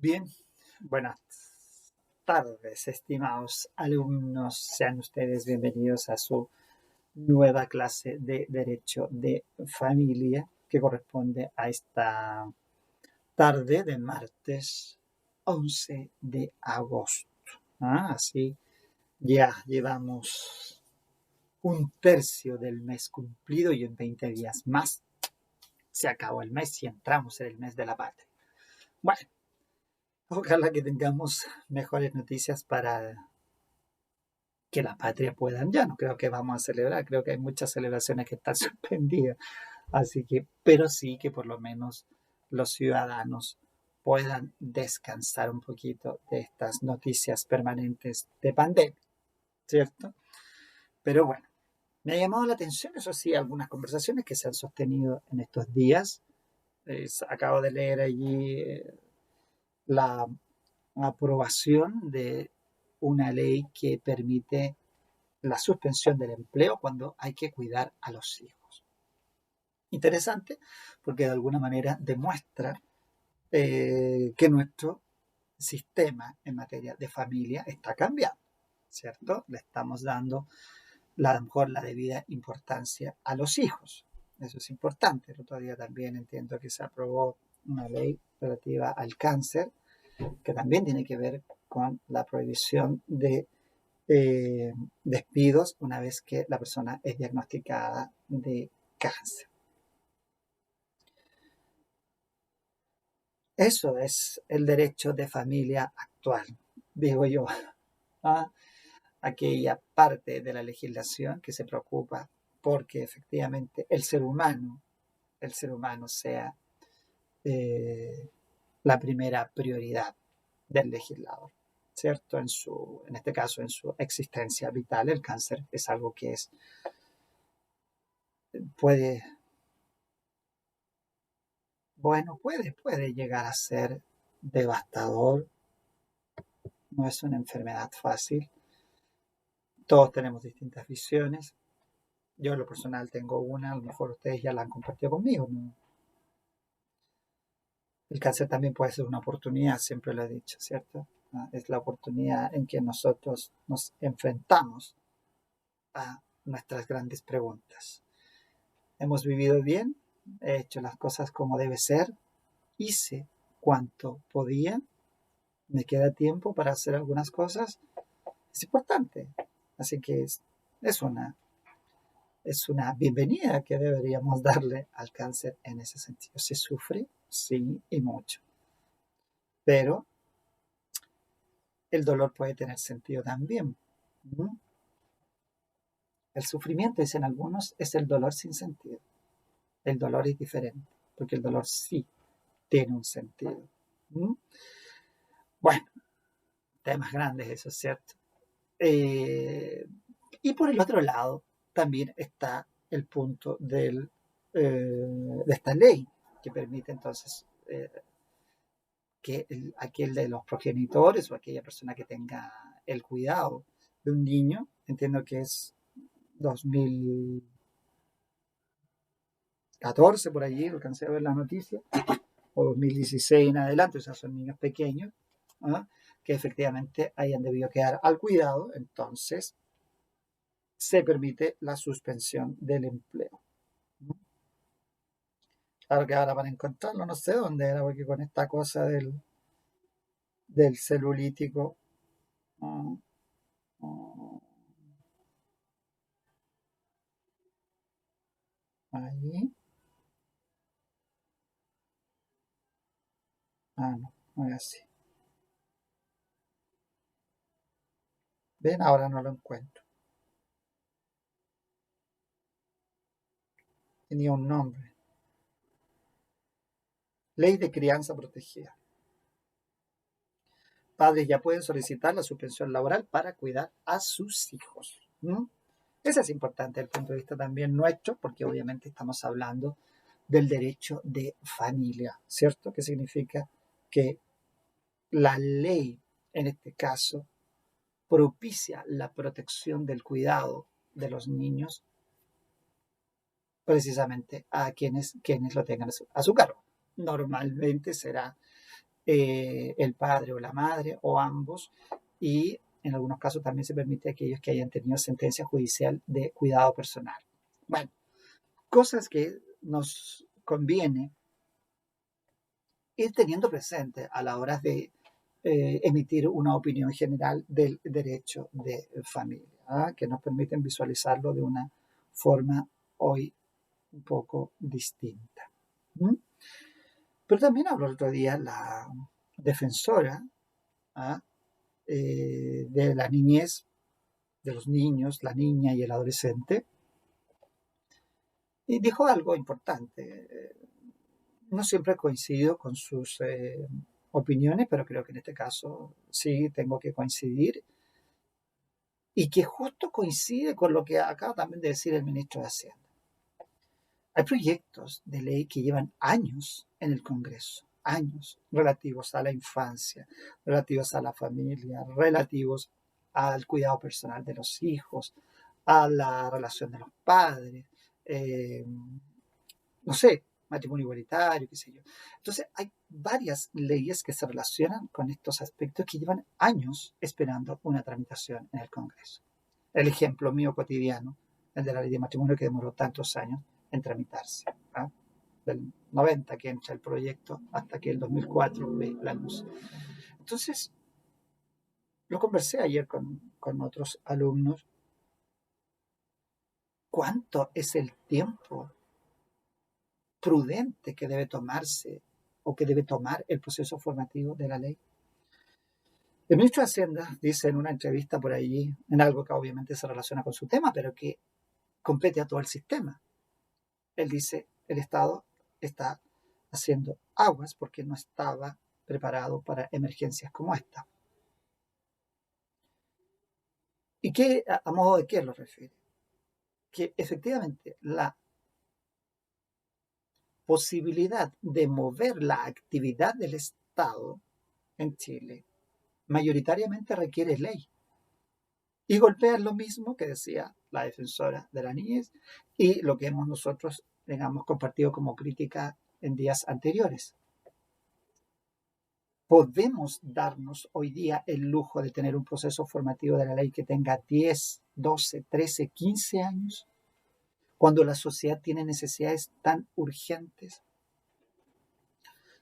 Bien, buenas tardes, estimados alumnos. Sean ustedes bienvenidos a su nueva clase de Derecho de Familia que corresponde a esta tarde de martes 11 de agosto. Así ya llevamos un tercio del mes cumplido y en 20 días más se acabó el mes y entramos en el mes de la patria. Bueno, ojalá que tengamos mejores noticias para que la patria puedan ya. No creo que vamos a celebrar, creo que hay muchas celebraciones que están suspendidas. Así que, pero sí que por lo menos los ciudadanos puedan descansar un poquito de estas noticias permanentes de pandemia, ¿cierto? Pero bueno, me ha llamado la atención, eso sí, algunas conversaciones que se han sostenido en estos días. Acabo de leer allí la aprobación de una ley que permite la suspensión del empleo cuando hay que cuidar a los hijos. Interesante porque de alguna manera demuestra que nuestro sistema en materia de familia está cambiando, ¿cierto? Le estamos dando a lo mejor la debida importancia a los hijos. Eso es importante. El otro día también entiendo que se aprobó una ley relativa al cáncer que también tiene que ver con la prohibición de despidos una vez que la persona es diagnosticada de cáncer. Eso es el derecho de familia actual, digo yo, a aquella parte de la legislación que se preocupa porque efectivamente el ser humano sea la primera prioridad del legislador, ¿cierto? En este caso, en su existencia vital, el cáncer es algo que puede puede llegar a ser devastador, no es una enfermedad fácil, todos tenemos distintas visiones, yo en lo personal tengo una, a lo mejor ustedes ya la han compartido conmigo, ¿no? El cáncer también puede ser una oportunidad, siempre lo he dicho, ¿cierto? Es la oportunidad en que nosotros nos enfrentamos a nuestras grandes preguntas. ¿Hemos vivido bien? ¿He hecho las cosas como debe ser? ¿Hice cuanto podía? ¿Me queda tiempo para hacer algunas cosas? Es importante. Así que es una bienvenida que deberíamos darle al cáncer en ese sentido. ¿Se sufre? Sí, y mucho. Pero el dolor puede tener sentido también. El sufrimiento, dicen algunos, es el dolor sin sentido. El dolor es diferente, porque el dolor sí tiene un sentido. Bueno, temas grandes, eso es cierto. Y por el otro lado, también está el punto de esta ley que permite entonces que aquel de los progenitores o aquella persona que tenga el cuidado de un niño, entiendo que es 2014 por allí, alcancé a ver la noticia, o 2016 en adelante, o sea, son niños pequeños, ¿ah? Que efectivamente hayan debido quedar al cuidado, entonces se permite la suspensión del empleo. Claro que ahora para encontrarlo no sé dónde era, porque con esta cosa del celulítico. Uh, uh, ahí. No, no es así. Ven, ahora no lo encuentro. Tenía un nombre. Ley de crianza protegida. Padres ya pueden solicitar la suspensión laboral para cuidar a sus hijos. Eso es importante desde el punto de vista también nuestro, porque obviamente estamos hablando del derecho de familia, ¿cierto? Que significa que la ley, en este caso, propicia la protección del cuidado de los niños precisamente a quienes lo tengan a su cargo. Normalmente será el padre o la madre o ambos, y en algunos casos también se permite a aquellos que hayan tenido sentencia judicial de cuidado personal. Bueno, cosas que nos conviene ir teniendo presente a la hora de emitir una opinión general del derecho de familia, que nos permiten visualizarlo de una forma hoy un poco distinta. ¿Mm? Pero también habló el otro día la defensora de la niñez, de los niños, la niña y el adolescente, y dijo algo importante. No siempre coincido con sus opiniones, pero creo que en este caso sí tengo que coincidir, y que justo coincide con lo que acaba también de decir el ministro de Hacienda. Hay proyectos de ley que llevan años en el Congreso, años, relativos a la infancia, relativos a la familia, relativos al cuidado personal de los hijos, a la relación de los padres, no sé, matrimonio igualitario, qué sé yo. Entonces, hay varias leyes que se relacionan con estos aspectos que llevan años esperando una tramitación en el Congreso. El ejemplo mío cotidiano, el de la ley de matrimonio que demoró tantos años en tramitarse. Del 90 que entra el proyecto hasta que el 2004 ve la luz. Entonces, lo conversé ayer con otros alumnos. ¿Cuánto es el tiempo prudente que debe tomarse o que debe tomar el proceso formativo de la ley? El ministro de Hacienda dice en una entrevista por allí, en algo que obviamente se relaciona con su tema, pero que compete a todo el sistema. Él dice, el Estado está haciendo aguas porque no estaba preparado para emergencias como esta. ¿Y qué, a modo de qué lo refiere? Que efectivamente la posibilidad de mover la actividad del Estado en Chile mayoritariamente requiere ley. Y golpea lo mismo que decía la defensora de la niñez y lo que hemos nosotros, digamos, compartido como crítica en días anteriores. ¿Podemos darnos hoy día el lujo de tener un proceso formativo de la ley que tenga 10, 12, 13, 15 años? Cuando la sociedad tiene necesidades tan urgentes.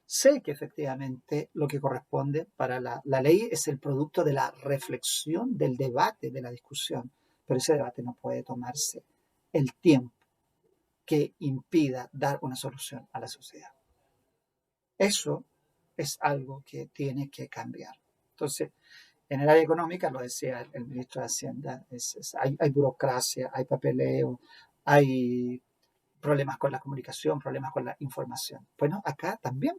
Sé que efectivamente lo que corresponde para la ley es el producto de la reflexión, del debate, de la discusión, pero ese debate no puede tomarse el tiempo que impida dar una solución a la sociedad. Eso es algo que tiene que cambiar. Entonces, en el área económica, lo decía el ministro de Hacienda, hay burocracia, hay papeleo, hay problemas con la comunicación, problemas con la información. Bueno, acá también.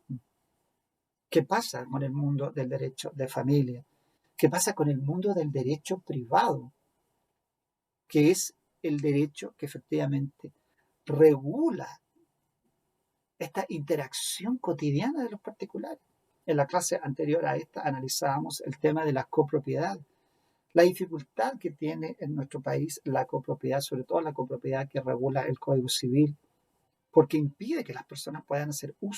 ¿Qué pasa con el mundo del derecho de familia? ¿Qué pasa con el mundo del derecho privado? Que es el derecho que efectivamente regula esta interacción cotidiana de los particulares. En la clase anterior a esta analizábamos el tema de la copropiedad, la dificultad que tiene en nuestro país la copropiedad, sobre todo la copropiedad que regula el Código Civil, porque impide que las personas puedan hacer un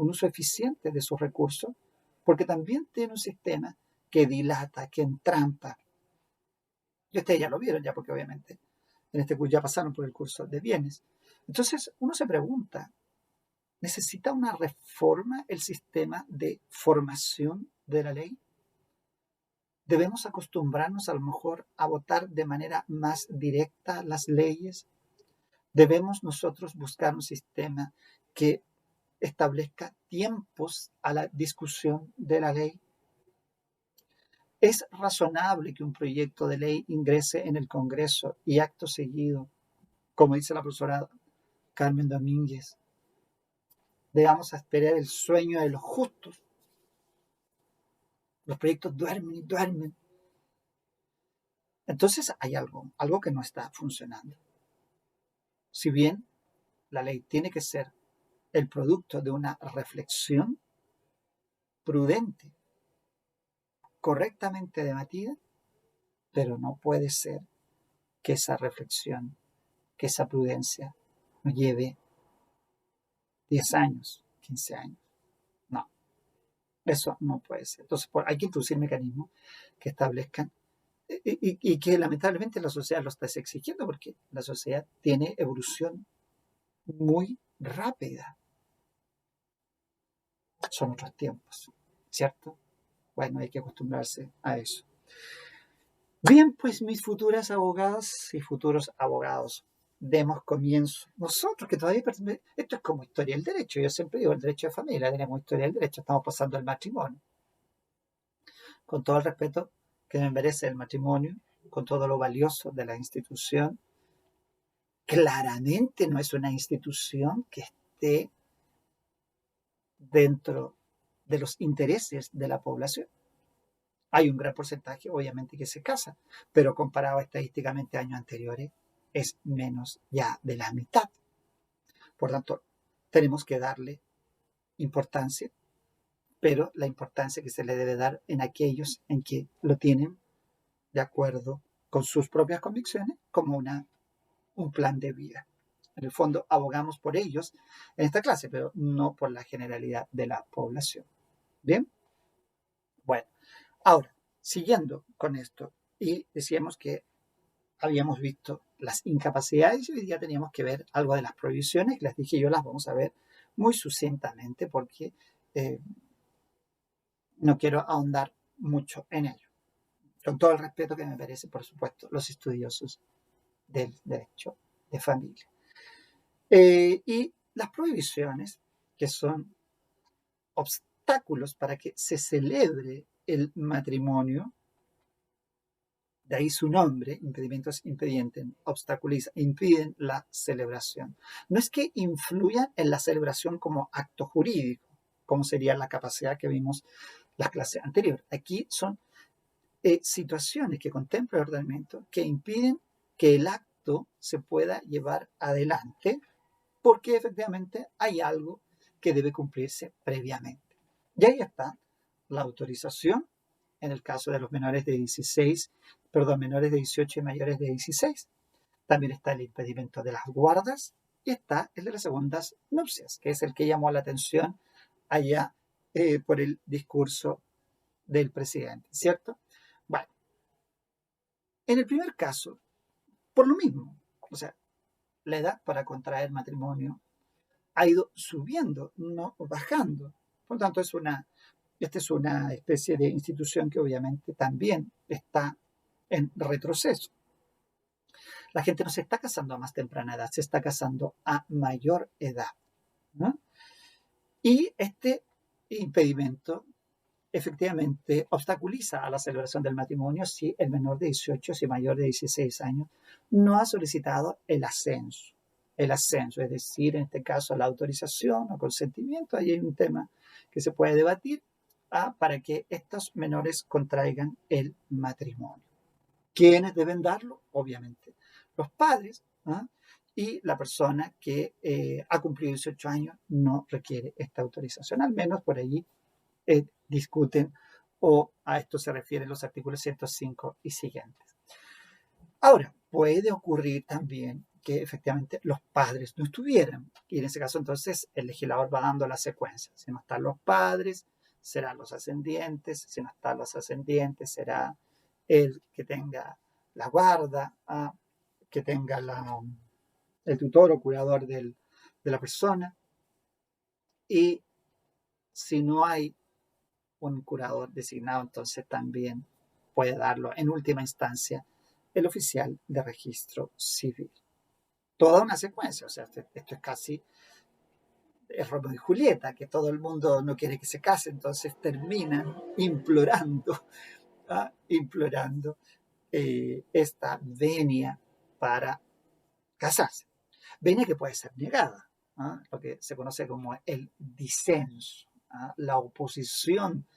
uso eficiente de sus recursos, porque también tiene un sistema que dilata, que entrampa. Y ustedes ya lo vieron, ya porque obviamente en este curso ya pasaron por el curso de bienes. Entonces uno se pregunta, ¿necesita una reforma el sistema de formación de la ley? ¿Debemos acostumbrarnos a lo mejor a votar de manera más directa las leyes? ¿Debemos nosotros buscar un sistema que establezca tiempos a la discusión de la ley? ¿Es razonable que un proyecto de ley ingrese en el Congreso y acto seguido, como dice la profesora Carmen Domínguez, debamos esperar el sueño de los justos? Los proyectos duermen y duermen. Entonces hay algo que no está funcionando. Si bien la ley tiene que ser el producto de una reflexión prudente, correctamente debatida, pero no puede ser que esa reflexión, que esa prudencia nos lleve 10 años, 15 años. No. Eso no puede ser. Entonces, hay que introducir mecanismos que establezcan y que lamentablemente la sociedad lo está exigiendo porque la sociedad tiene evolución muy rápida. Son otros tiempos, ¿cierto? Bueno, hay que acostumbrarse a eso. Bien, pues mis futuras abogadas y futuros abogados, demos comienzo. Nosotros que todavía esto es como historia del derecho. Yo siempre digo el derecho de familia, tenemos historia del derecho, estamos pasando al matrimonio. Con todo el respeto que me merece el matrimonio, con todo lo valioso de la institución, claramente no es una institución que esté dentro de los intereses de la población. Hay un gran porcentaje, obviamente, que se casa, pero comparado estadísticamente a años anteriores, es menos ya de la mitad. Por tanto, tenemos que darle importancia, pero la importancia que se le debe dar en aquellos en que lo tienen de acuerdo con sus propias convicciones como un plan de vida. En el fondo, abogamos por ellos en esta clase, pero no por la generalidad de la población. ¿Bien? Bueno, ahora, siguiendo con esto, y decíamos que habíamos visto las incapacidades y hoy día teníamos que ver algo de las prohibiciones, que les dije yo las vamos a ver muy sucintamente porque no quiero ahondar mucho en ello. Con todo el respeto que me merece, por supuesto, los estudiosos del derecho de familia. Y las prohibiciones, que son obstáculos para que se celebre el matrimonio, de ahí su nombre, impedimentos impedienten, obstaculizan, impiden la celebración. No es que influyan en la celebración como acto jurídico, como sería la capacidad que vimos las clases anteriores. Aquí son situaciones que contempla el ordenamiento que impiden que el acto se pueda llevar adelante porque efectivamente hay algo que debe cumplirse previamente. Y ahí está la autorización en el caso de los menores de 18 y mayores de 16. También está el impedimento de las guardas y está el de las segundas nupcias, que es el que llamó la atención allá por el discurso del presidente, ¿cierto? Bueno, en el primer caso, por lo mismo, o sea, la edad para contraer matrimonio ha ido subiendo, no bajando. Por lo tanto, esta es una especie de institución que obviamente también está en retroceso. La gente no se está casando a más temprana edad, se está casando a mayor edad, ¿no? Y este impedimento efectivamente obstaculiza a la celebración del matrimonio si el menor de 18, si mayor de 16 años, no ha solicitado el ascenso. El ascenso, es decir, en este caso la autorización o consentimiento, ahí hay un tema que se puede debatir para que estos menores contraigan el matrimonio. ¿Quiénes deben darlo? Obviamente los padres, ¿ah? Y la persona que ha cumplido 18 años no requiere esta autorización, al menos por allí discuten o a esto se refieren los artículos 105 y siguientes. Ahora, puede ocurrir también que efectivamente los padres no estuvieran y en ese caso entonces el legislador va dando la secuencia. Si no están los padres, serán los ascendientes, si no están los ascendientes, será el que tenga la guarda, que tenga el tutor o curador de la persona. Y si no hay un curador designado, entonces también puede darlo en última instancia el oficial de registro civil. Toda una secuencia, o sea, esto es casi es Romeo y Julieta, que todo el mundo no quiere que se case, entonces terminan implorando esta venia para casarse. Venia que puede ser negada, lo que se conoce como el disenso, la oposición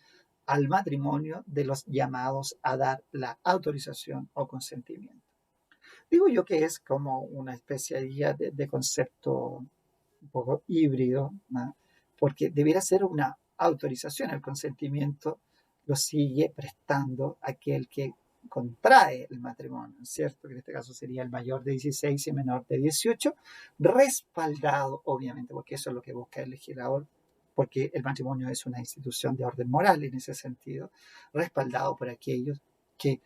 al matrimonio de los llamados a dar la autorización o consentimiento. Digo yo que es como una especie de concepto un poco híbrido, ¿no? Porque debiera ser una autorización, el consentimiento lo sigue prestando aquel que contrae el matrimonio, ¿cierto? Que en este caso sería el mayor de 16 y menor de 18, respaldado, obviamente, porque eso es lo que busca el legislador, porque el matrimonio es una institución de orden moral en ese sentido, respaldado por aquellos que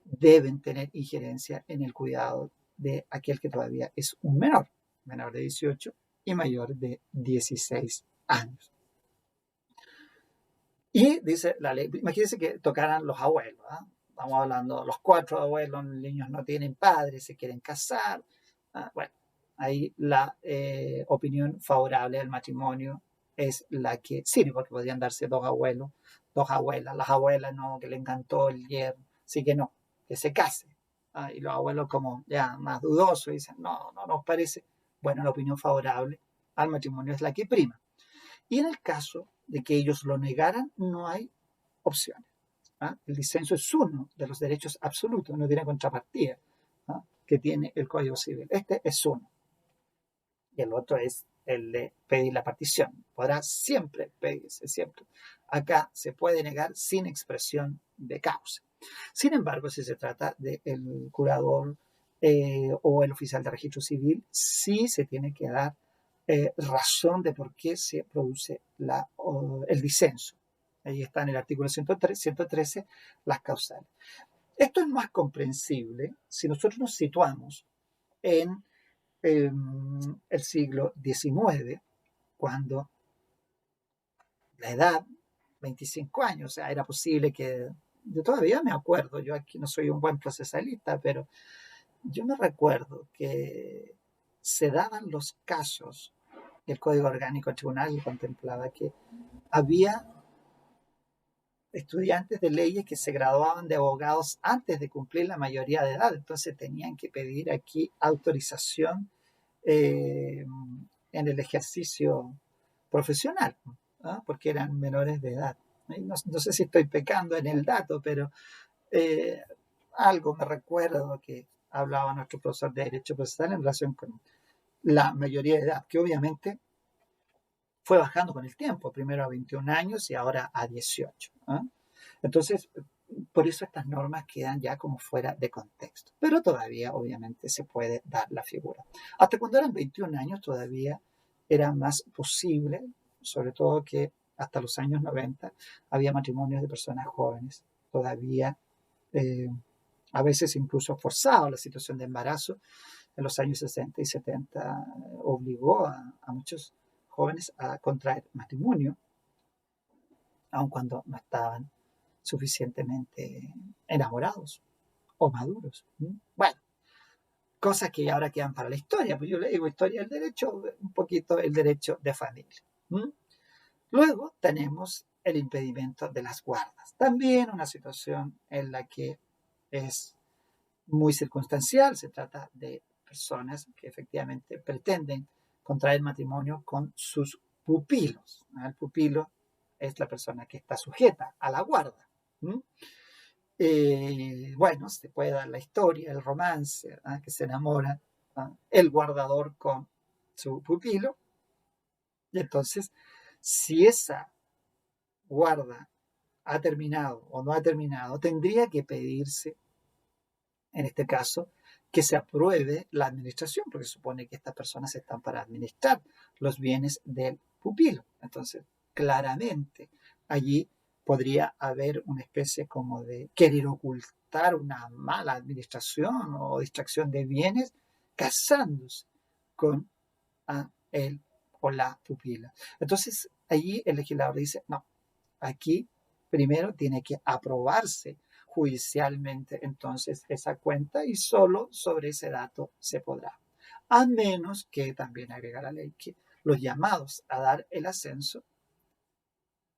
deben tener injerencia en el cuidado de aquel que todavía es un menor de 18 y mayor de 16 años. Y dice la ley, imagínense que tocaran los abuelos, ¿eh? Estamos hablando, los 4 abuelos, los niños no tienen padres, se quieren casar. Bueno, ahí la opinión favorable al matrimonio es la que sirve, porque podrían darse 2 abuelos, 2 abuelas. Las abuelas no, que le encantó el yerno, así que no, que se case. Y los abuelos como ya más dudosos dicen, no, no nos parece. Bueno, la opinión favorable al matrimonio es la que prima. Y en el caso de que ellos lo negaran, no hay opciones. El disenso es uno de los derechos absolutos, no tiene contrapartida que tiene el Código Civil. Este es uno. Y el otro es el de pedir la partición. Podrá siempre pedirse, siempre. Acá se puede negar sin expresión de causa. Sin embargo, si se trata del curador o el oficial de registro civil, sí se tiene que dar razón de por qué se produce el disenso. Ahí está en el artículo 113 las causales. Esto es más comprensible si nosotros nos situamos en el siglo XIX, cuando la edad, 25 años, o sea, era posible que, yo todavía me acuerdo, yo aquí no soy un buen procesalista, pero yo me recuerdo que se daban los casos, el Código Orgánico del Tribunal contemplaba que había estudiantes de leyes que se graduaban de abogados antes de cumplir la mayoría de edad, entonces tenían que pedir aquí autorización en el ejercicio profesional, porque eran menores de edad. No sé si estoy pecando en el dato, pero algo me recuerdo que hablaba nuestro profesor de Derecho Procesal en relación con la mayoría de edad, que obviamente fue bajando con el tiempo, primero a 21 años y ahora a 18. Entonces, por eso estas normas quedan ya como fuera de contexto. Pero todavía, obviamente, se puede dar la figura. Hasta cuando eran 21 años todavía era más posible, sobre todo que hasta los años 90 había matrimonios de personas jóvenes. Todavía, a veces incluso forzado la situación de embarazo, en los años 60 y 70 obligó a muchos jóvenes a contraer matrimonio, aun cuando no estaban suficientemente enamorados o maduros. Bueno, cosas que ahora quedan para la historia, pues yo le digo historia del derecho, un poquito el derecho de familia. Luego tenemos el impedimento de las guardas, también una situación en la que es muy circunstancial, se trata de personas que efectivamente pretenden contraer matrimonio con sus pupilos. El pupilo es la persona que está sujeta a la guarda. Bueno, se puede dar la historia, el romance, que se enamora el guardador con su pupilo. Y entonces, si esa guarda ha terminado o no ha terminado, tendría que pedirse, en este caso, que se apruebe la administración, porque se supone que estas personas están para administrar los bienes del pupilo. Entonces, claramente, allí podría haber una especie como de querer ocultar una mala administración o distracción de bienes casándose con él o la pupila. Entonces, allí el legislador dice, no, aquí primero tiene que aprobarse judicialmente entonces esa cuenta y solo sobre ese dato se podrá. A menos que también agrega la ley que los llamados a dar el ascenso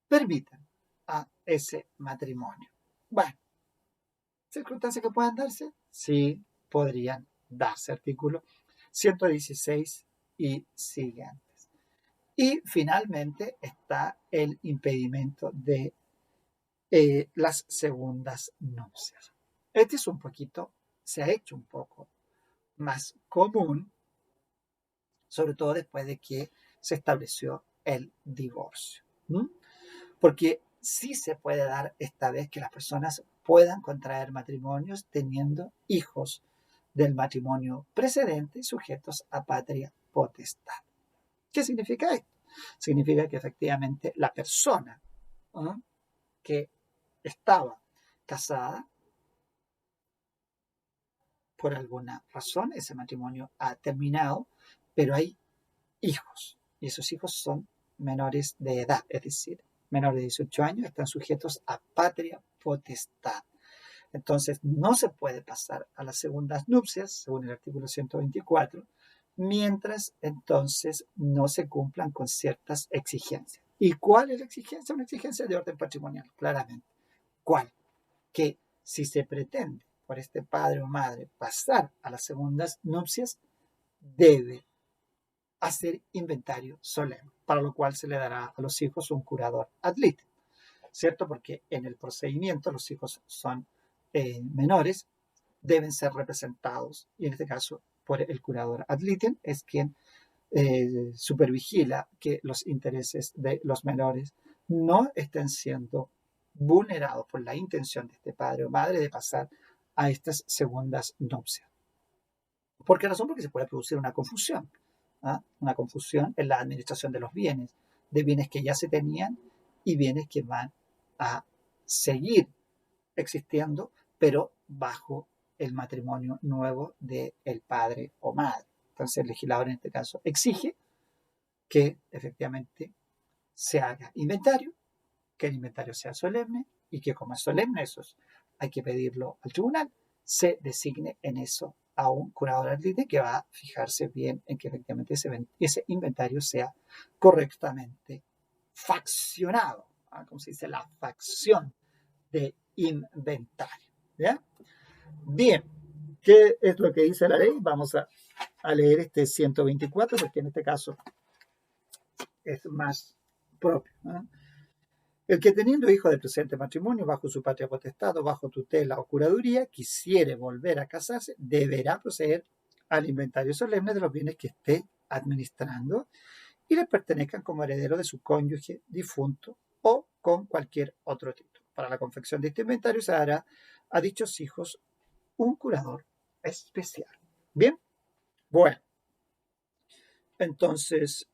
permitan a ese matrimonio. Bueno, ¿circunstancias que puedan darse? Sí, podrían darse. Artículo 116 y siguientes. Y finalmente está el impedimento de las segundas nupcias. Este es un poquito, se ha hecho un poco más común, sobre todo después de que se estableció el divorcio. Porque sí se puede dar esta vez que las personas puedan contraer matrimonios teniendo hijos del matrimonio precedente sujetos a patria potestad. ¿Qué significa esto? significa que efectivamente la persona, ¿ah?, que estaba casada, por alguna razón, ese matrimonio ha terminado, pero hay hijos, y esos hijos son menores de edad, es decir, menores de 18 años, están sujetos a patria potestad. Entonces, no se puede pasar a las segundas nupcias, según el artículo 124, mientras entonces no se cumplan con ciertas exigencias. ¿Y cuál es la exigencia? Una exigencia de orden patrimonial, claramente. ¿Cuál? Que si se pretende por este padre o madre pasar a las segundas nupcias, debe hacer inventario solemne, para lo cual se le dará a los hijos un curador ad litem, ¿cierto? Porque en el procedimiento los hijos son menores, deben ser representados, y en este caso por el curador ad litem es quien supervigila que los intereses de los menores no estén siendo vulnerados por la intención de este padre o madre de pasar a estas segundas nupcias. ¿Por qué razón? Porque se puede producir una confusión, ¿ah? Una confusión en la administración de bienes que ya se tenían y bienes que van a seguir existiendo, pero bajo el matrimonio nuevo del padre o madre. Entonces el legislador en este caso exige que efectivamente se haga inventario, que el inventario sea solemne y que como es solemne, hay que pedirlo al tribunal, se designe en eso a un curador ad litem que va a fijarse bien en que efectivamente ese inventario sea correctamente faccionado, ¿ah? Como se dice, la facción de inventario. ¿Ya? Bien, ¿qué es lo que dice la ley? Vamos a leer este 124, porque en este caso es más propio, ¿no? El que teniendo hijo del presente matrimonio bajo su patria potestad o bajo tutela o curaduría quisiere volver a casarse, deberá proceder al inventario solemne de los bienes que esté administrando y le pertenezcan como heredero de su cónyuge difunto o con cualquier otro título. Para la confección de este inventario se dará a dichos hijos un curador especial. Bien, bueno, entonces,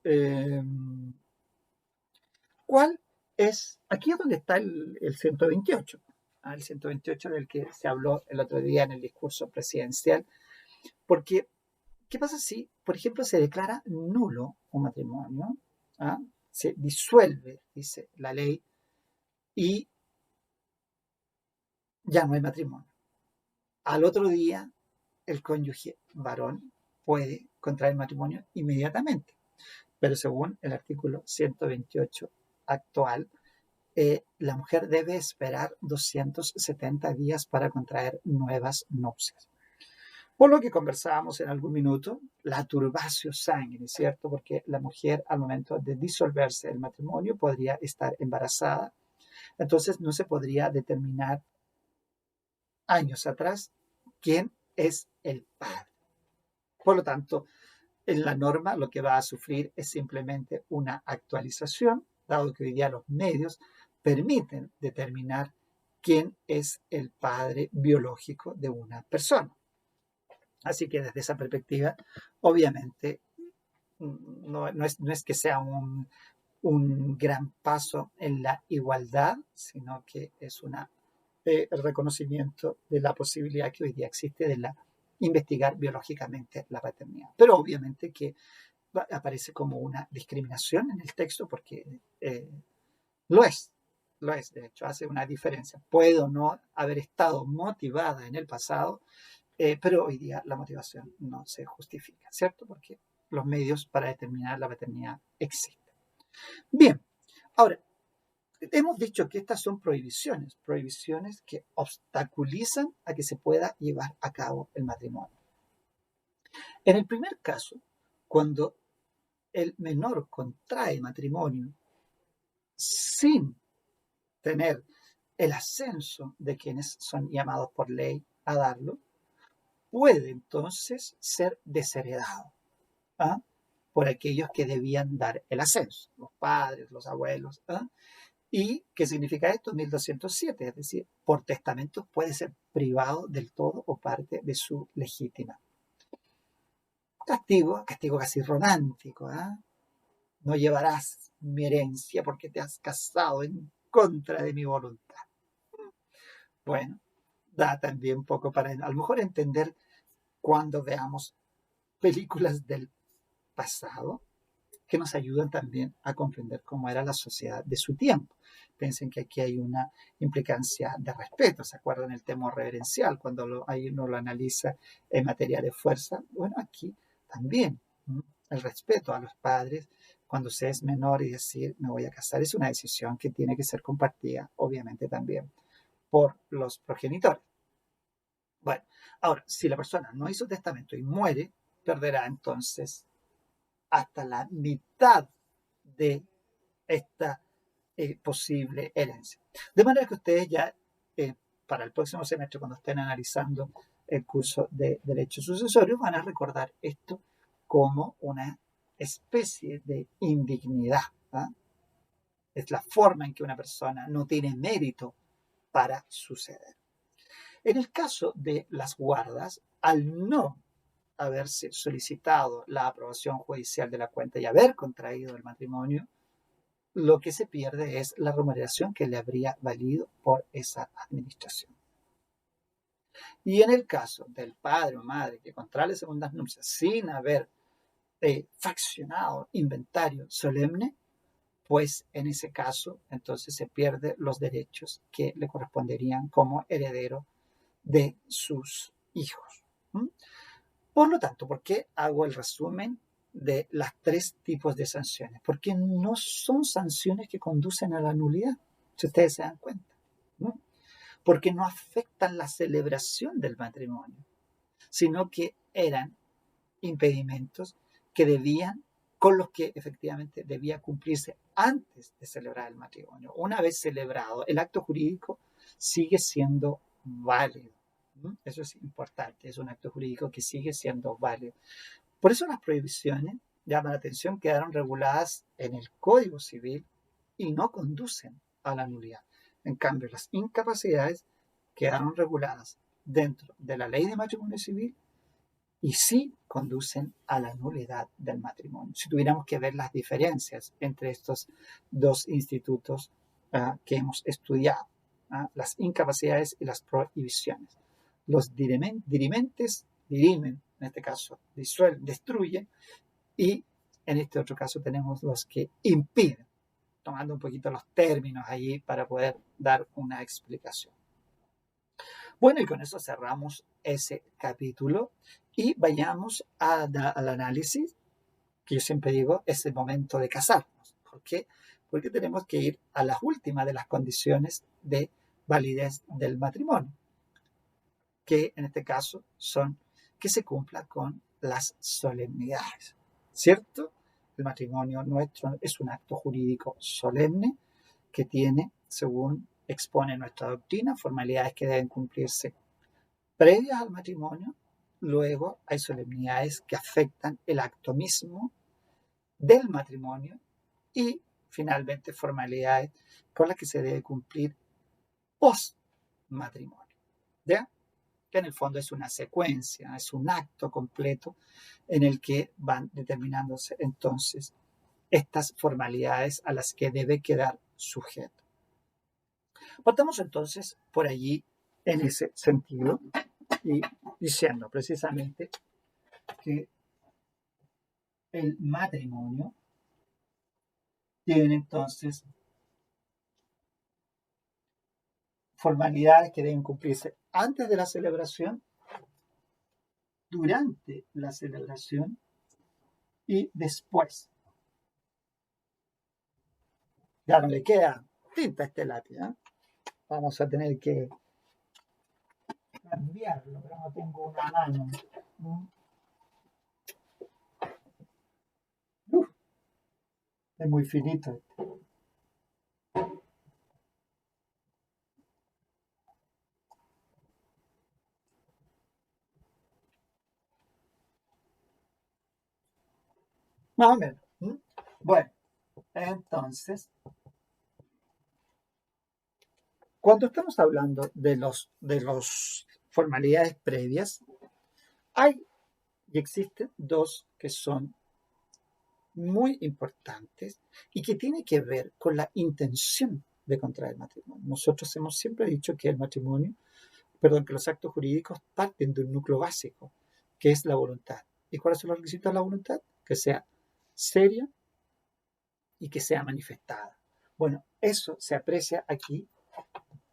¿cuál es? Aquí es donde está el 128, el 128 del que se habló el otro día en el discurso presidencial, porque ¿qué pasa si, por ejemplo, se declara nulo un matrimonio? ¿Ah? Se disuelve, dice la ley, y ya no hay matrimonio. Al otro día, el cónyuge varón puede contraer matrimonio inmediatamente, pero según el artículo 128 actual, la mujer debe esperar 270 días para contraer nuevas nupcias. Por lo que conversábamos en algún minuto, la turbatio sanguinis, ¿cierto? Porque la mujer al momento de disolverse el matrimonio podría estar embarazada, entonces no se podría determinar años atrás quién es el padre. Por lo tanto, en la norma lo que va a sufrir es simplemente una actualización, dado que hoy día los medios permiten determinar quién es el padre biológico de una persona. Así que desde esa perspectiva, obviamente, no es que sea un gran paso en la igualdad, sino que es el reconocimiento de la posibilidad que hoy día existe de investigar biológicamente la paternidad. Pero obviamente que aparece como una discriminación en el texto porque lo es, de hecho, hace una diferencia. Puede o no haber estado motivada en el pasado, pero hoy día la motivación no se justifica, ¿cierto? Porque los medios para determinar la paternidad existen. Bien, ahora, hemos dicho que estas son prohibiciones que obstaculizan a que se pueda llevar a cabo el matrimonio. En el primer caso, cuando el menor contrae matrimonio sin tener el ascenso de quienes son llamados por ley a darlo, puede entonces ser desheredado, ¿ah?, por aquellos que debían dar el ascenso, los padres, los abuelos. ¿Ah? ¿Y qué significa esto? 1207, es decir, por testamento puede ser privado del todo o parte de su legítima. Castigo casi romántico, ¿eh? no llevarás mi herencia porque te has casado en contra de mi voluntad. Bueno, da también un poco para a lo mejor entender cuando veamos películas del pasado que nos ayudan también a comprender cómo era la sociedad de su tiempo. Piensen que aquí hay una implicancia de respeto. ¿Se acuerdan el temor reverencial cuando ahí uno lo analiza en materia de fuerza? Bueno, aquí también el respeto a los padres cuando se es menor y decir me voy a casar es una decisión que tiene que ser compartida, obviamente también por los progenitores. Bueno, ahora, si la persona no hizo testamento y muere, perderá entonces hasta la mitad de esta posible herencia. De manera que ustedes ya para el próximo semestre, cuando estén analizando el curso de Derecho Sucesorio, van a recordar esto como una especie de indignidad. ¿Ah? Es la forma en que una persona no tiene mérito para suceder. En el caso de las guardas, al no haberse solicitado la aprobación judicial de la cuenta y haber contraído el matrimonio, lo que se pierde es la remuneración que le habría valido por esa administración. Y en el caso del padre o madre que contrae segundas nupcias sin haber fraccionado inventario solemne, pues en ese caso entonces se pierden los derechos que le corresponderían como heredero de sus hijos. Por lo tanto, ¿por qué hago el resumen de las tres tipos de sanciones? Porque no son sanciones que conducen a la nulidad, si ustedes se dan cuenta. ¿No? Porque no afectan la celebración del matrimonio, sino que eran impedimentos que con los que efectivamente debía cumplirse antes de celebrar el matrimonio. Una vez celebrado, el acto jurídico sigue siendo válido. Eso es importante, es un acto jurídico que sigue siendo válido. Por eso las prohibiciones, llaman la atención, quedaron reguladas en el Código Civil y no conducen a la nulidad. En cambio, las incapacidades quedaron reguladas dentro de la Ley de Matrimonio Civil y sí conducen a la nulidad del matrimonio. Si tuviéramos que ver las diferencias entre estos dos institutos que hemos estudiado, las incapacidades y las prohibiciones. Los dirimentes dirimen, en este caso destruyen, y en este otro caso tenemos los que impiden, tomando un poquito los términos allí para poder dar una explicación. Bueno, y con eso cerramos ese capítulo y vayamos al análisis, que yo siempre digo, es el momento de casarnos. ¿Por qué? Porque tenemos que ir a las últimas de las condiciones de validez del matrimonio, que en este caso son que se cumpla con las solemnidades, ¿cierto? El matrimonio nuestro es un acto jurídico solemne que tiene, según expone nuestra doctrina, formalidades que deben cumplirse previas al matrimonio. Luego hay solemnidades que afectan el acto mismo del matrimonio y finalmente formalidades con las que se debe cumplir post matrimonio. ¿Ya? Que en el fondo es una secuencia, es un acto completo en el que van determinándose entonces estas formalidades a las que debe quedar sujeto. Partamos entonces por allí en ese sentido y diciendo precisamente que el matrimonio tiene entonces formalidades que deben cumplirse antes de la celebración, durante la celebración y después. Ya no le queda tinta a este lápiz, ¿eh? Vamos a tener que cambiarlo, pero no tengo una mano. Es muy finito. Más o menos. Bueno, entonces, cuando estamos hablando de los formalidades previas, hay y existen dos que son muy importantes y que tiene que ver con la intención de contraer matrimonio. Nosotros hemos siempre dicho que que los actos jurídicos parten de un núcleo básico, que es la voluntad. ¿Y cuáles son los requisitos de la voluntad? Que sea seria y que sea manifestada. Bueno, eso se aprecia aquí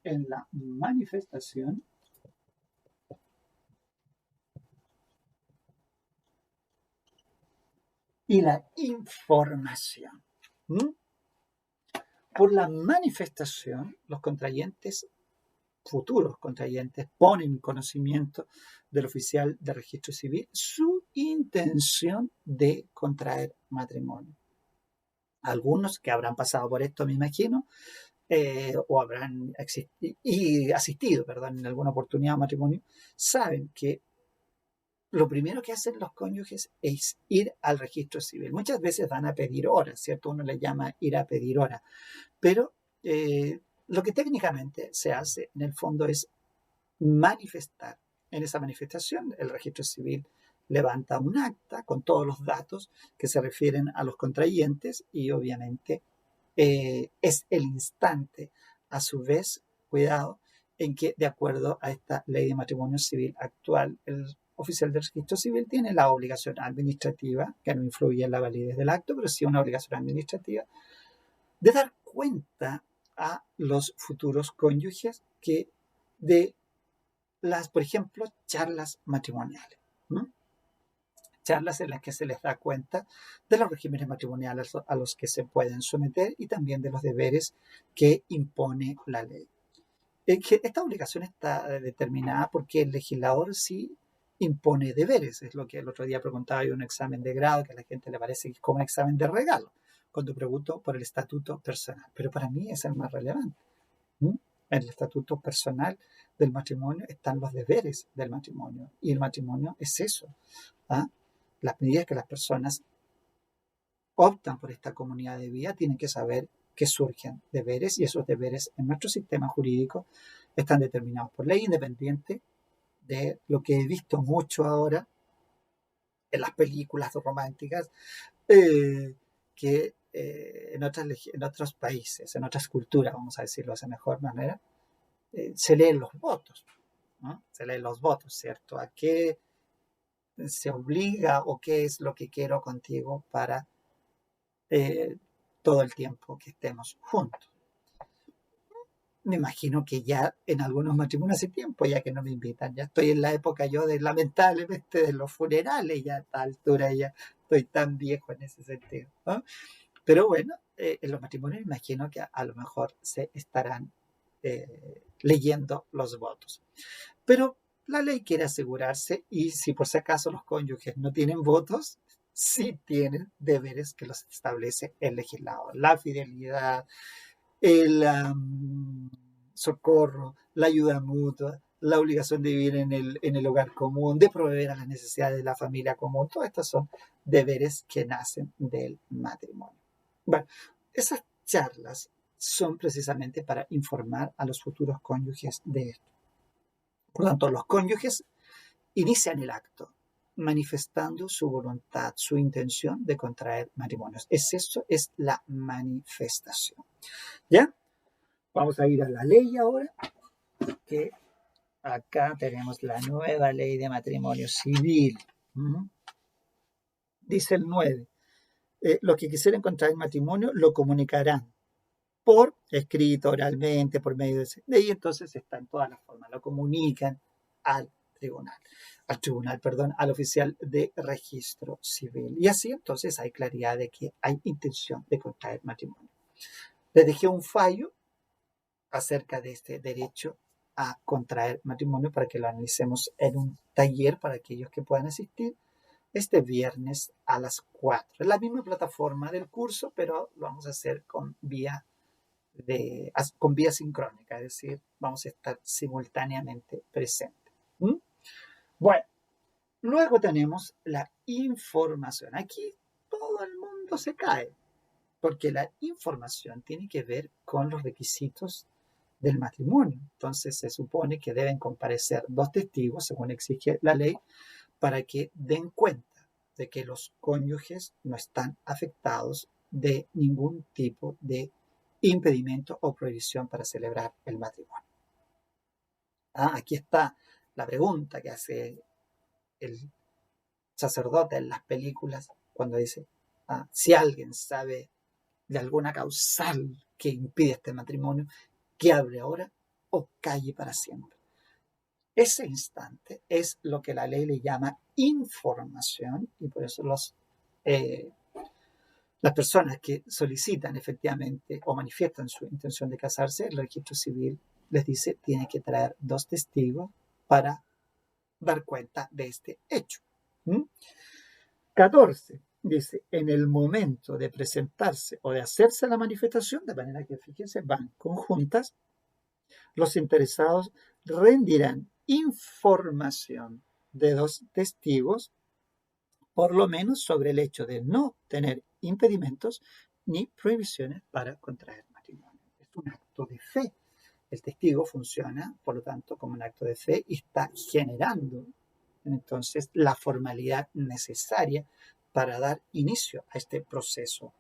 en la manifestación y la información. ¿Mm? Por la manifestación, los futuros contrayentes, ponen en conocimiento del oficial de registro civil su intención de contraer matrimonio. Algunos que habrán pasado por esto, me imagino, o habrán asistido, en alguna oportunidad a matrimonio, saben que lo primero que hacen los cónyuges es ir al registro civil. Muchas veces van a pedir hora, ¿cierto? Uno le llama ir a pedir hora, pero lo que técnicamente se hace en el fondo es manifestar. En esa manifestación, el registro civil levanta un acta con todos los datos que se refieren a los contrayentes y obviamente es el instante, a su vez, cuidado, en que de acuerdo a esta ley de matrimonio civil actual, el oficial del registro civil tiene la obligación administrativa, que no influye en la validez del acto, pero sí una obligación administrativa, de dar cuenta a los futuros cónyuges que de las, por ejemplo, charlas matrimoniales. ¿No? Charlas en las que se les da cuenta de los regímenes matrimoniales a los que se pueden someter y también de los deberes que impone la ley. Esta obligación está determinada porque el legislador sí impone deberes. Es lo que el otro día preguntaba yo en un examen de grado, que a la gente le parece que es como un examen de regalo, cuando pregunto por el estatuto personal. Pero para mí es el más relevante. En el estatuto personal del matrimonio están los deberes del matrimonio. Y el matrimonio es eso. ¿Ah? Las medidas que las personas optan por esta comunidad de vida tienen que saber que surgen deberes y esos deberes en nuestro sistema jurídico están determinados por ley, independiente de lo que he visto mucho ahora en las películas románticas, que en otros países, en otras culturas, vamos a decirlo de esa mejor manera, se leen los votos, ¿no? Se leen los votos, ¿cierto? ¿A qué se obliga o qué es lo que quiero contigo para todo el tiempo que estemos juntos? Me imagino que ya en algunos matrimonios hace tiempo ya que no me invitan, ya estoy en la época yo de lamentablemente de los funerales, ya a esta altura ya estoy tan viejo en ese sentido, ¿no? Pero bueno, en los matrimonios me imagino que a lo mejor se estarán leyendo los votos. Pero la ley quiere asegurarse y si por si acaso los cónyuges no tienen votos, sí tienen deberes que los establece el legislador. La fidelidad, el socorro, la ayuda mutua, la obligación de vivir en el hogar común, de proveer a las necesidades de la familia común. Todos estos son deberes que nacen del matrimonio. Bueno, esas charlas son precisamente para informar a los futuros cónyuges de esto. Por lo tanto, los cónyuges inician el acto manifestando su voluntad, su intención de contraer matrimonios. Eso es la manifestación. ¿Ya? Vamos a ir a la ley ahora, que acá tenemos la nueva ley de matrimonio civil. Dice el 9. Los que quisieran contraer matrimonio lo comunicarán por escrito, oralmente, por medio de ahí, entonces está en todas las formas, lo comunican al al oficial de registro civil. Y así entonces hay claridad de que hay intención de contraer matrimonio. Les dejé un fallo acerca de este derecho a contraer matrimonio para que lo analicemos en un taller para aquellos que puedan asistir este viernes a las 4. Es la misma plataforma del curso, pero lo vamos a hacer con vía sincrónica, es decir, vamos a estar simultáneamente presentes. Bueno, luego tenemos la información. Aquí todo el mundo se cae, porque la información tiene que ver con los requisitos del matrimonio. Entonces se supone que deben comparecer 2 testigos, según exige la ley, para que den cuenta de que los cónyuges no están afectados de ningún tipo de impedimento o prohibición para celebrar el matrimonio. Aquí está la pregunta que hace el sacerdote en las películas cuando dice, si alguien sabe de alguna causal que impide este matrimonio, que hable ahora o calle para siempre. Ese instante es lo que la ley le llama información, y por eso las personas que solicitan efectivamente o manifiestan su intención de casarse, el registro civil les dice tiene que traer 2 testigos para dar cuenta de este hecho. 14. Dice, en el momento de presentarse o de hacerse la manifestación, de manera que, fíjense, van conjuntas, los interesados rendirán información de 2 testigos, por lo menos sobre el hecho de no tener impedimentos ni prohibiciones para contraer matrimonio. Es un acto de fe. El testigo funciona, por lo tanto, como un acto de fe y está generando entonces la formalidad necesaria para dar inicio a este proceso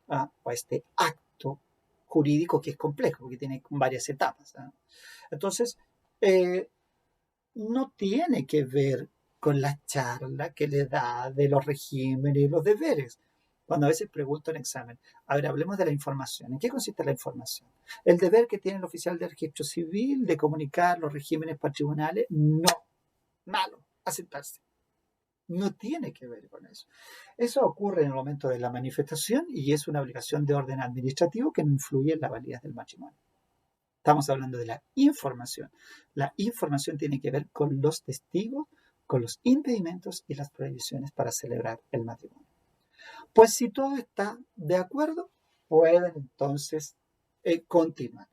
o a este acto jurídico que es complejo, porque tiene varias etapas. Entonces, no tiene que ver con la charla que le da de los regímenes y los deberes. Cuando a veces pregunto en examen, a ver, hablemos de la información. ¿En qué consiste la información? ¿El deber que tiene el oficial de registro civil de comunicar los regímenes patrimoniales? No, malo, aceptarse. No tiene que ver con eso. Eso ocurre en el momento de la manifestación y es una obligación de orden administrativo que no influye en la validez del matrimonio. Estamos hablando de la información. La información tiene que ver con los testigos, con los impedimentos y las prohibiciones para celebrar el matrimonio. Pues si todo está de acuerdo, pueden entonces continuar.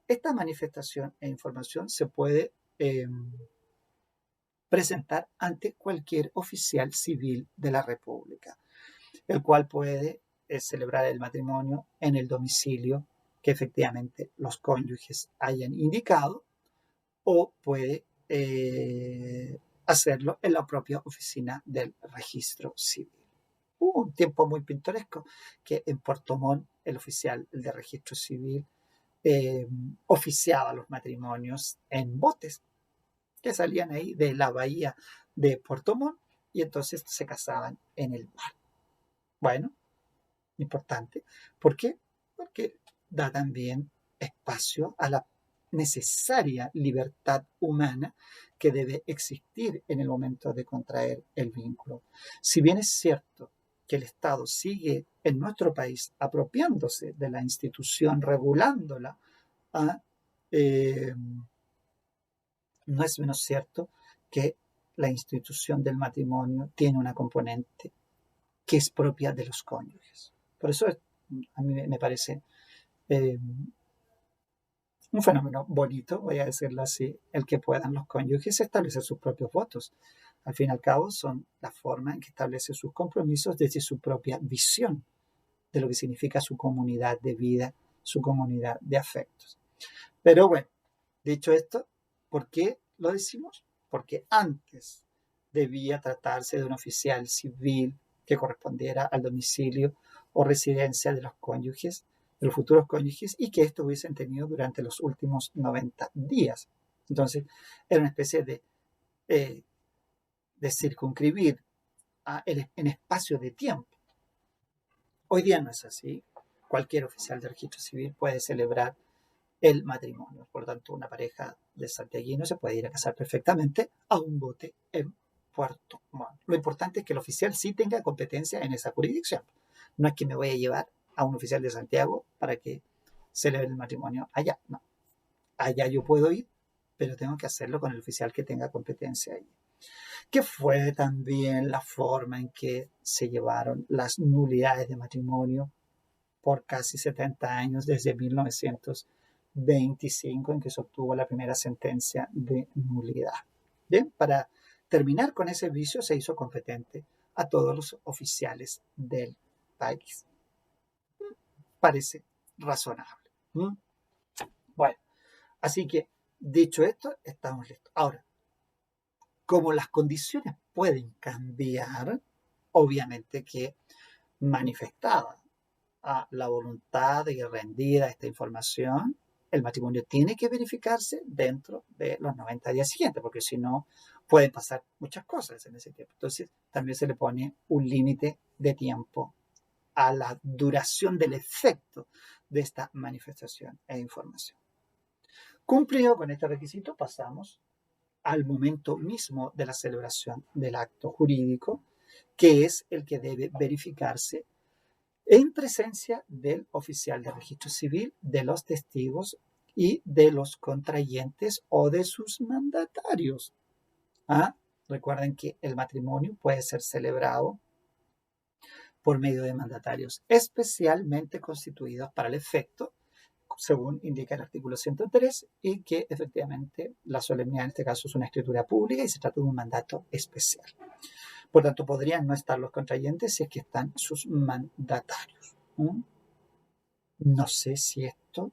Esta manifestación e información se puede presentar ante cualquier oficial civil de la República, el cual puede celebrar el matrimonio en el domicilio que efectivamente los cónyuges hayan indicado, o puede hacerlo en la propia oficina del registro civil. Hubo un tiempo muy pintoresco que en Puerto Montt el oficial de registro civil oficiaba los matrimonios en botes que salían ahí de la bahía de Puerto Montt y entonces se casaban en el mar. Bueno, importante. ¿Por qué? Porque da también espacio a la necesaria libertad humana que debe existir en el momento de contraer el vínculo. Si bien es cierto que el Estado sigue en nuestro país apropiándose de la institución, regulándola, no es menos cierto que la institución del matrimonio tiene una componente que es propia de los cónyuges. Por eso a mí me parece un fenómeno bonito, voy a decirlo así, el que puedan los cónyuges establecer sus propios votos. Al fin y al cabo son la forma en que establece sus compromisos desde su propia visión de lo que significa su comunidad de vida, su comunidad de afectos. Pero bueno, dicho esto, ¿por qué lo decimos? Porque antes debía tratarse de un oficial civil que correspondiera al domicilio o residencia de los cónyuges, de los futuros cónyuges, y que esto hubiesen tenido durante los últimos 90 días. Entonces, era una especie de circunscribir en espacio de tiempo. Hoy día no es así. Cualquier oficial de registro civil puede celebrar el matrimonio. Por lo tanto, una pareja de santiaguinos se puede ir a casar perfectamente a un bote en Puerto Montt. Lo importante es que el oficial sí tenga competencia en esa jurisdicción. No es que me voy a llevar a un oficial de Santiago para que celebre el matrimonio allá. No. Allá yo puedo ir, pero tengo que hacerlo con el oficial que tenga competencia allí. Que fue también la forma en que se llevaron las nulidades de matrimonio por casi 70 años, desde 1925, en que se obtuvo la primera sentencia de nulidad. Bien, para terminar con ese vicio se hizo competente a todos los oficiales del país. Parece razonable. Bueno, así que dicho esto, estamos listos. Ahora, como las condiciones pueden cambiar, obviamente que manifestada a la voluntad y rendida esta información, el matrimonio tiene que verificarse dentro de los 90 días siguientes, porque si no, pueden pasar muchas cosas en ese tiempo. Entonces, también se le pone un límite de tiempo a la duración del efecto de esta manifestación e información. Cumplido con este requisito, pasamos al momento mismo de la celebración del acto jurídico, que es el que debe verificarse en presencia del oficial de registro civil, de los testigos y de los contrayentes o de sus mandatarios. Recuerden que el matrimonio puede ser celebrado por medio de mandatarios especialmente constituidos para el efecto, según indica el artículo 103, y que efectivamente la solemnidad en este caso es una escritura pública y se trata de un mandato especial. Por tanto, podrían no estar los contrayentes si es que están sus mandatarios. No sé si esto